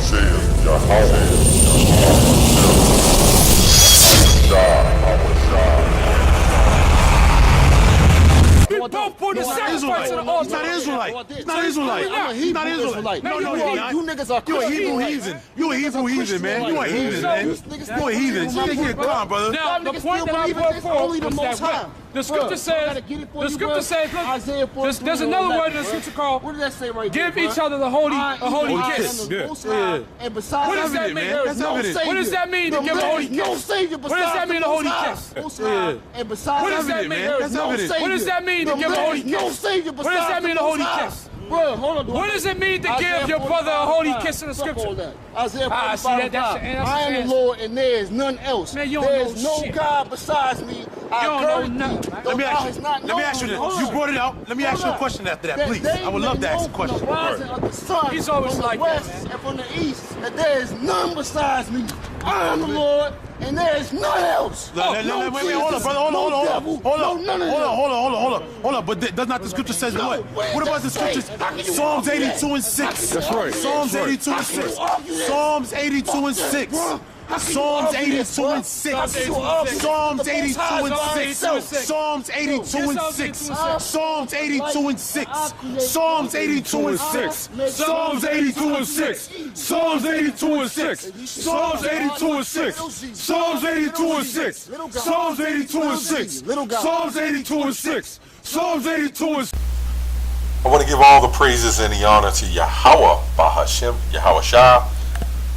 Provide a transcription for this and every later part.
says Yahawah. Don't put the sacrifice to the altar. He's not Israelite. He's not Israelite. He's not Israelite. No, you're not. You niggas are You're a Hebrew heathen. You're a Hebrew heathen, man. You're a heathen, man. You're a heathen. Come on, brother. Now, the point that I brought forth was that the scripture says, there's another word in the scripture called, what does that say right there? give each other the holy kiss. And besides, What does that mean? What does that mean to give a holy kiss? What does that mean, a holy kiss? And besides, What does that mean? What does that mean to give a holy kiss? What does that mean, a holy kiss? Bro, hold on. What does it mean to give your brother a holy kiss in the scripture? Isaiah 45, see, that's I am the Lord and there is none else. Man, you don't there is know no shit. God besides me. I don't know nothing. Let me ask you this. You brought it out. Let me ask you a question after that, please. I would love to ask a question. From the rising of the sun, He's always from like the that, west man. and from the east, that there is none besides me. I am the Lord and there is none else. Wait, hold on, brother. Hold on. But does not the scripture says what? What about the scriptures? Psalms 82 and 6. That's right. Psalms 82 and 6. Psalms 82 and 6. Psalms 82 and 6. Psalms 82 and 6. Psalms 82 and 6. Psalms 82 and 6. Psalms 82 and 6. Psalms 82 and 6. Psalms 82 and 6. Psalms 82 and 6. Psalms 82 and 6. Psalms 82 and 6. Psalms 82 and 6. Psalms 82 and 6. I want to give all the praises and the honor to Yahawah, Bahashem, Yahawashai,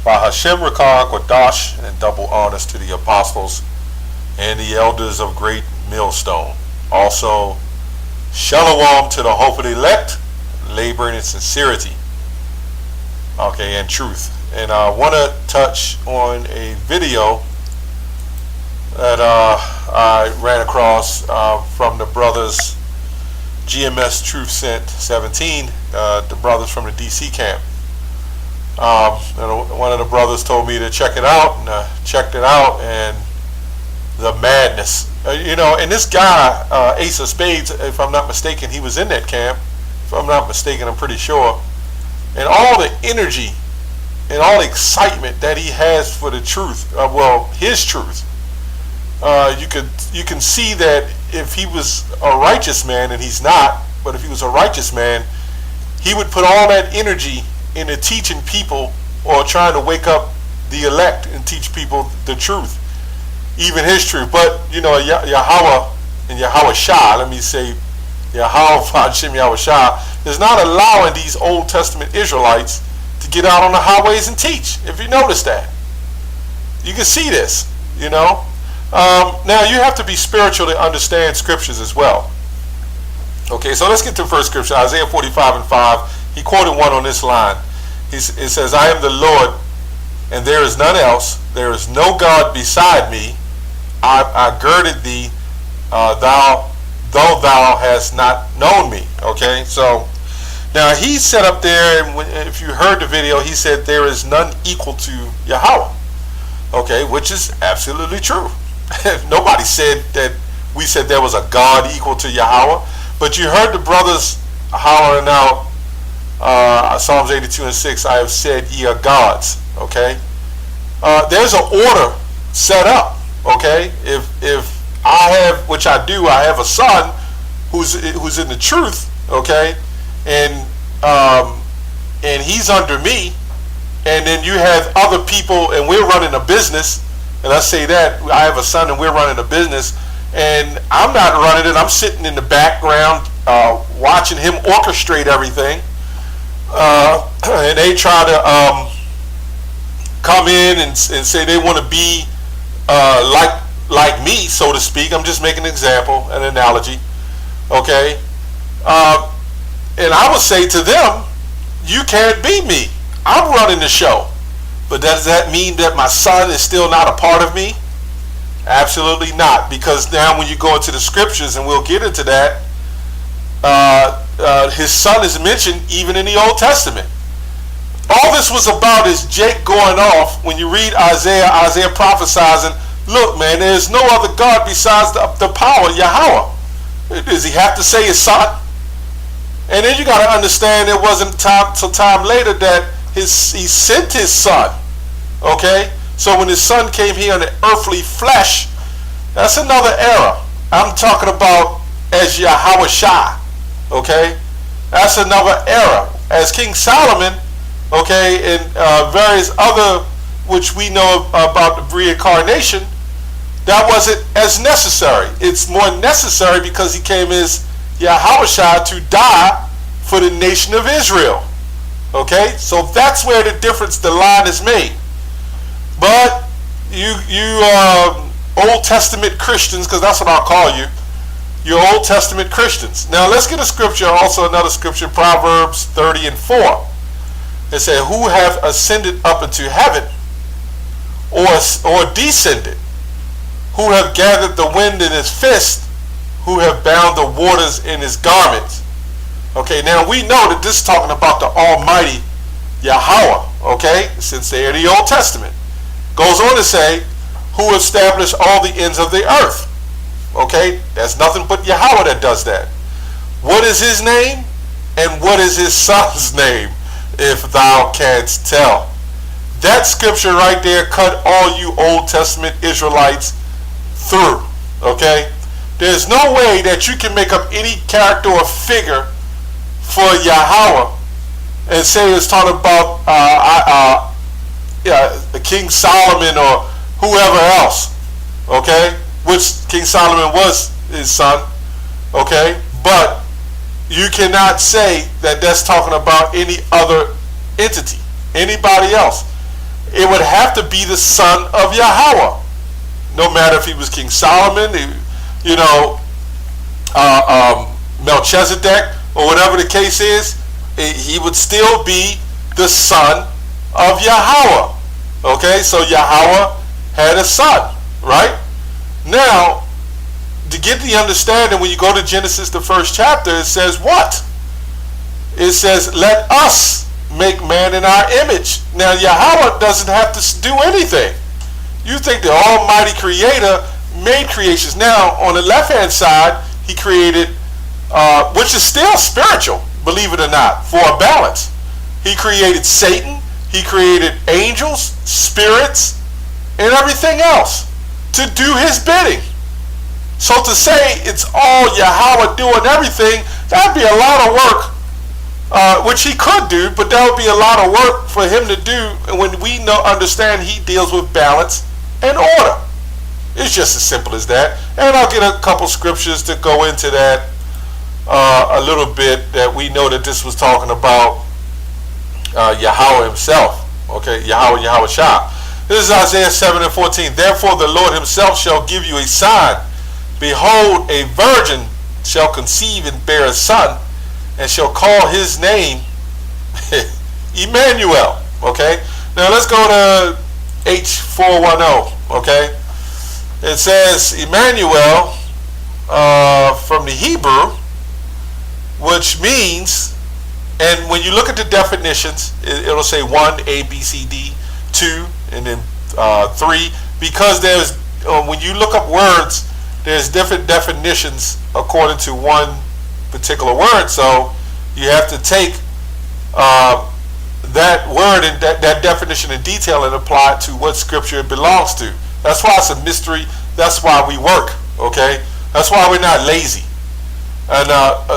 Bahashem Rakah Kwadash, and double honors to the apostles and the elders of Great Millstone. Also, Shalom to the hopefully elect, laboring in sincerity, okay, and truth. And I want to touch on a video that I ran across from the brothers GMS Truth Sent 17, the brothers from the DC camp. One of the brothers told me to check it out, and I checked it out, and the madness. And this guy, Ace of Spades, if I'm not mistaken, he was in that camp. If I'm not mistaken, I'm pretty sure. And all the energy and all the excitement that he has for the truth, his truth. You can see that if he was a righteous man, and he's not, but if he was a righteous man, he would put all that energy into teaching people or trying to wake up the elect and teach people the truth, even his truth. But Yahawah and Yahawashai, let me say Yahawah Hashem Yahawashai, is not allowing these Old Testament Israelites to get out on the highways and teach. If you notice that, you can see this. Now you have to be spiritual to understand scriptures as well. Okay, so let's get to the first scripture, Isaiah 45 and 5. He quoted one on this line. It says, I am the Lord, and there is none else. There is no God beside me. I girded thee, though thou hast not known me. Okay, so now he said up there, and if you heard the video, he said there is none equal to Yahawah. Okay, which is absolutely true. Nobody said that. We said there was a God equal to Yahawah, but you heard the brothers hollering out Psalms 82 and 6, I have said ye are gods. Okay, there's an order set up. Okay, if I have, which I do, I have a son who's in the truth. Okay, and he's under me, and then you have other people, and we're running a business. And I say that I have a son and we're running a business, and I'm not running it. I'm sitting in the background watching him orchestrate everything. And they try to come in and say they want to be like me, so to speak. I'm just making an example, an analogy. Okay? And I would say to them, you can't be me. I'm running the show. But does that mean that my son is still not a part of me? Absolutely not. Because now when you go into the scriptures, and we'll get into that, his son is mentioned even in the Old Testament. All this was about is Jake going off. When you read Isaiah prophesizing, look, man, there's no other God besides the power, Yahawah. Does he have to say his son? And then you got to understand it wasn't till time later that he sent his son. Okay? So when his son came here in the earthly flesh, that's another era. I'm talking about as YAHAWASHI. Okay? That's another era. As King Solomon, okay, and various other, which we know about the reincarnation, that wasn't as necessary. It's more necessary because he came as YAHAWASHI to die for the nation of Israel. Okay, so that's where the difference, the line is made. But you Old Testament Christians, because that's what I'll call you, you're Old Testament Christians. Now let's get a scripture, also another scripture, Proverbs 30:4. It says, who have ascended up into heaven, or descended, who have gathered the wind in his fist, who have bound the waters in his garments. Okay, now we know that this is talking about the Almighty Yahweh, okay, since they are the Old Testament. Goes on to say, who established all the ends of the earth. Okay, that's nothing but Yahweh that does that. What is his name? And what is his son's name, if thou canst tell? That scripture right there cut all you Old Testament Israelites through. Okay, there's no way that you can make up any character or figure for Yahweh and say it's talking about King Solomon or whoever else. Okay, which King Solomon was his son. Okay, but you cannot say that that's talking about any other entity, anybody else. It would have to be the son of Yahweh, no matter if he was King Solomon, Melchizedek, or whatever the case is. He would still be the son of Yahweh. Okay, so Yahweh had a son, right? Now, to get the understanding, when you go to Genesis, the first chapter, it says what? It says, let us make man in our image. Now, Yahweh doesn't have to do anything. You think the Almighty Creator made creations. Now, on the left-hand side, he created, which is still spiritual, believe it or not, for a balance. He created Satan. He created angels, spirits, and everything else to do his bidding. So to say it's all Yahweh doing everything, that would be a lot of work, which he could do, but that would be a lot of work for him to do. And when we understand he deals with balance and order. It's just as simple as that. And I'll get a couple scriptures to go into that a little bit, that we know that this was talking about Yahweh himself. Okay, YAHWASHI. This is Isaiah 7:14. Therefore the Lord himself shall give you a sign. Behold, a virgin shall conceive and bear a son, and shall call his name Emmanuel. Okay, now let's go to H410. Okay, it says Emmanuel from the Hebrew, which means, and when you look at the definitions, it'll say 1, A, B, C, D, 2, and then 3, because there's, when you look up words, there's different definitions according to one particular word. So you have to take that word and that definition in detail and apply it to what scripture it belongs to. That's why it's a mystery. That's why we work. Okay, that's why we're not lazy. And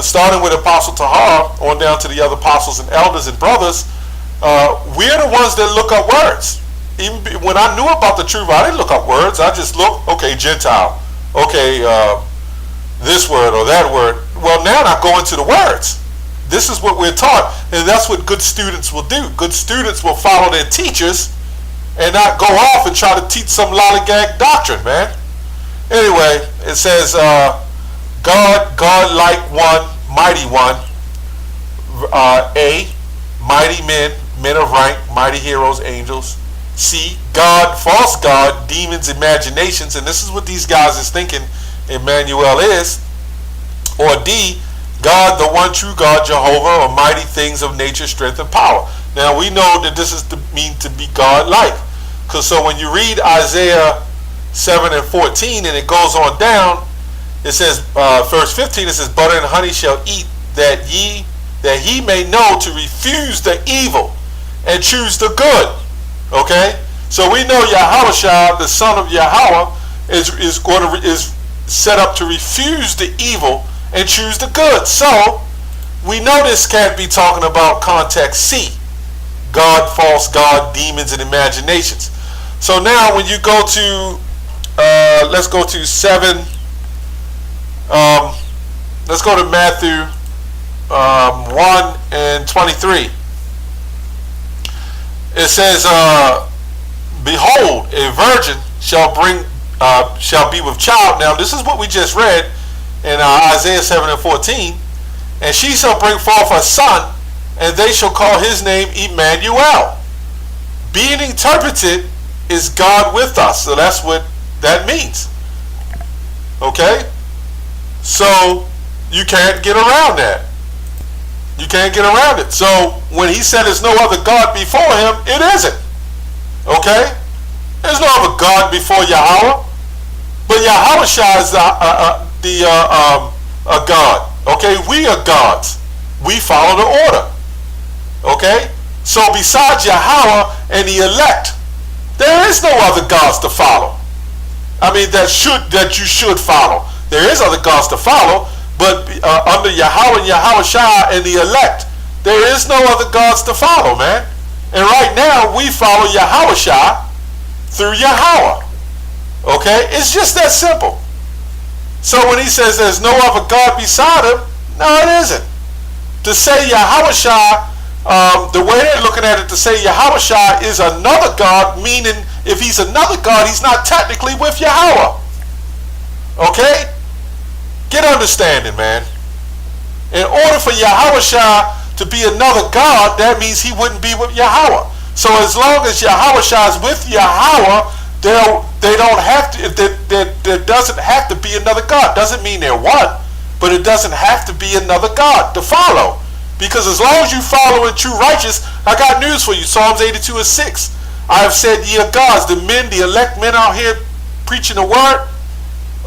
starting with Apostle Tahar on down to the other apostles and elders and brothers, we're the ones that look up words. Even when I knew about the truth, I didn't look up words. I just looked, okay, Gentile, okay, this word or that word. Well, now I go into the words. This is what we're taught, and that's what good students will do. Good students will follow their teachers and not go off and try to teach some lollygag doctrine, man. Anyway, it says, God like one, mighty one, A, mighty men, men of rank, mighty heroes, angels. C, God, false God, demons, imaginations, and this is what these guys is thinking Emmanuel is. Or D, God, the one true God, Jehovah, or mighty things of nature, strength, and power. Now we know that this is to mean to be God-like. Because so when you read Isaiah 7:14 and it goes on down, it says, verse 15, it says, butter and honey shall eat, that ye that he may know to refuse the evil and choose the good. Okay, so we know Yahawashi, the son of Yahweh, is set up to refuse the evil and choose the good. So we know this can't be talking about context C, God, false God, demons, and imaginations. So now when you go to let's go to 7, let's go to Matthew 1 and 23. It says, behold, a virgin shall be with child. Now this is what we just read in Isaiah 7 and 14. And she shall bring forth a son, and they shall call his name Emmanuel. Being interpreted is God with us. So that's what that means. Okay? So you can't get around that. You can't get around it. So when he said there's no other God before him, it isn't. Okay? There's no other God before Yahweh. But Yahawashi is a God. Okay? We are gods. We follow the order. Okay? So besides Yahweh and the elect, there is no other gods to follow. I mean, that you should follow. There is other gods to follow, but under Yahweh and Yahawashi and the elect, there is no other gods to follow, man. And right now, we follow Yahawashi through Yahweh. Okay? It's just that simple. So when he says there's no other God beside him, no, it isn't. To say Yahawashi, the way they're looking at it, to say Yahawashi is another God, meaning if he's another God, he's not technically with Yahweh. Okay? Get understanding, man. In order for Yahawashi to be another God, that means he wouldn't be with Yahweh. So as long as Yahawashi is with Yahweh, they don't have to. There doesn't have to be another God. Doesn't mean they're one, but it doesn't have to be another God to follow. Because as long as you follow in true righteous, I got news for you. Psalms 82 and 6. I have said ye are gods. The men, the elect men out here preaching the word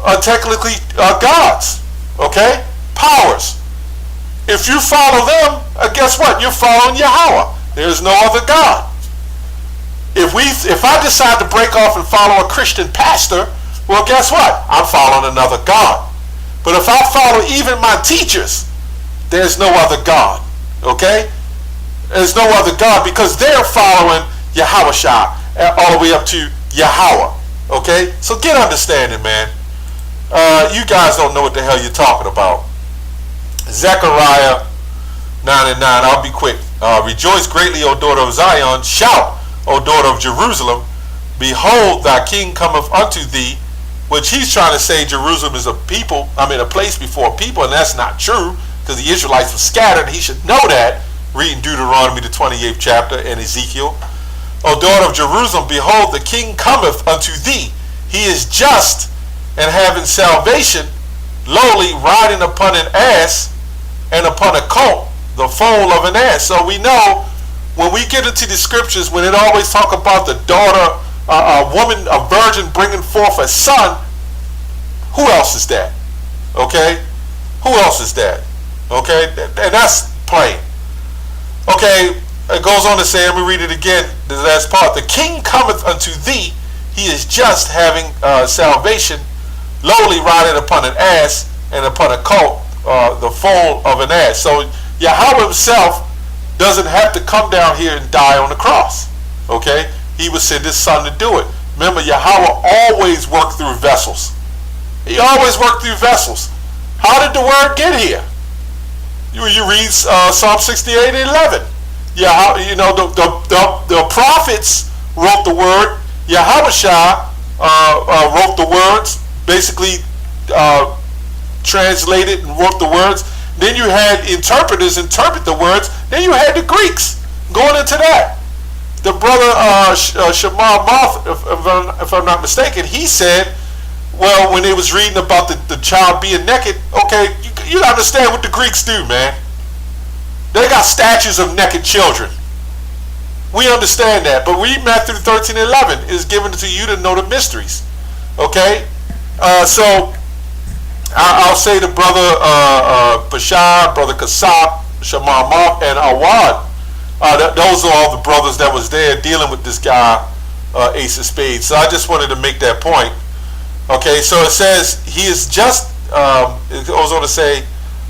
are technically gods. Okay? Powers. If you follow them, guess what? You're following Yahweh. There's no other God. If I decide to break off and follow a Christian pastor, well, guess what? I'm following another God. But if I follow even my teachers, there's no other God. Okay? There's no other God because they're following Yahawashi all the way up to Yahweh. Okay? So get understanding, man. You guys don't know what the hell you're talking about. Zechariah 9 and 9. I'll be quick. Rejoice greatly, O daughter of Zion. Shout, O daughter of Jerusalem. Behold, thy king cometh unto thee. Which he's trying to say Jerusalem is a place before people, and that's not true, because the Israelites were scattered. He should know that, reading Deuteronomy the 28th chapter and Ezekiel. O daughter of Jerusalem, behold, the king cometh unto thee. He is just and having salvation, lowly, riding upon an ass and upon a colt, the foal of an ass. So we know when we get into the scriptures, when it always talk about the daughter, a woman, a virgin bringing forth a son, who else is that? Okay? Who else is that? Okay? And that's plain. Okay, it goes on to say, let me read it again, the last part. The king cometh unto thee, he is just, having salvation, lowly, riding upon an ass and upon a colt, the foal of an ass. So Yahweh himself doesn't have to come down here and die on the cross. Okay? He would send his son to do it. Remember, Yahweh always worked through vessels. He always worked through vessels. How did the word get here? You read Psalm 68 and 11. The prophets wrote the word. Yahawashi wrote the words, basically translated and wrote the words. Then you had interpreters interpret the words. Then you had the Greeks going into that. The brother Shamar Moth, if I'm not mistaken, he said, well, when they was reading about the child being naked, okay, you understand what the Greeks do, man. They got statues of naked children. We understand that, but read Matthew 13 and 11 is given to you to know the mysteries. Okay? So I'll say to brother Bashar, brother Kasab, Shamar and Awad. Those are all the brothers that was there dealing with this guy, Ace of Spades. So I just wanted to make that point. Okay, so it says he is just, it goes on to say,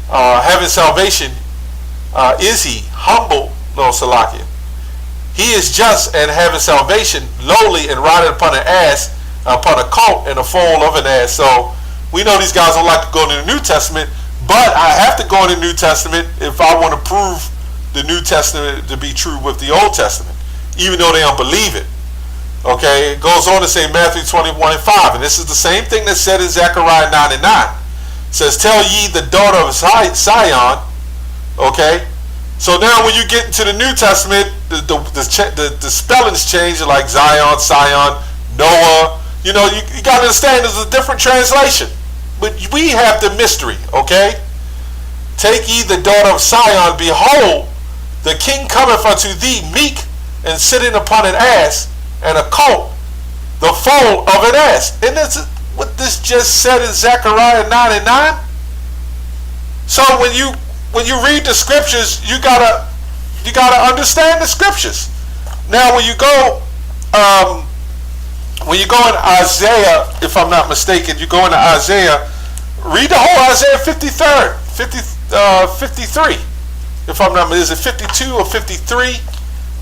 having salvation, is he humble, no Salakia. He is just and having salvation, lowly and riding upon an ass, upon a colt and a foal of an ass. So we know these guys don't like to go into the New Testament, but I have to go in the New Testament if I want to prove the New Testament to be true with the Old Testament, even though they don't believe it. Okay, it goes on to say Matthew 21:5, and this is the same thing that's said in Zechariah 9:9. It says, tell ye the daughter of Zion. Okay, so now when you get into the New Testament, the spellings change, like Zion, Sion, Noah. You know, you got to understand there's a different translation. But we have the mystery, okay? Take ye the daughter of Sion, behold, the king cometh unto thee meek and sitting upon an ass and a colt, the foal of an ass. And that's what this just said in Zechariah 9:9. So when you read the scriptures, you gotta understand the scriptures. Now when you go in Isaiah, if I'm not mistaken, you go into Isaiah, read the whole Isaiah 53. If I'm not, is it 52 or 53?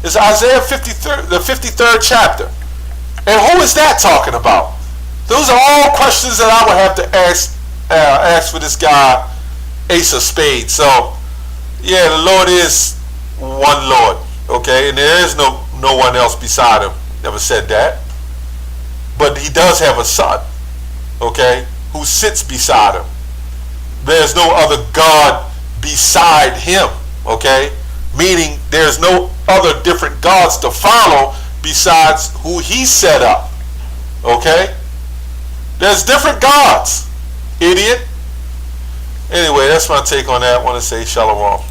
It's Isaiah 53, the 53rd chapter. And who is that talking about? Those are all questions that I would have to ask for this guy, Ace of Spades. So, yeah, the Lord is one Lord, okay? And there is no one else beside him. Never said that. But he does have a son, okay, who sits beside him. There's no other God beside him, okay? Meaning there's no other different gods to follow besides who he set up, okay? There's different gods, idiot. Anyway, that's my take on that. I want to say shalom.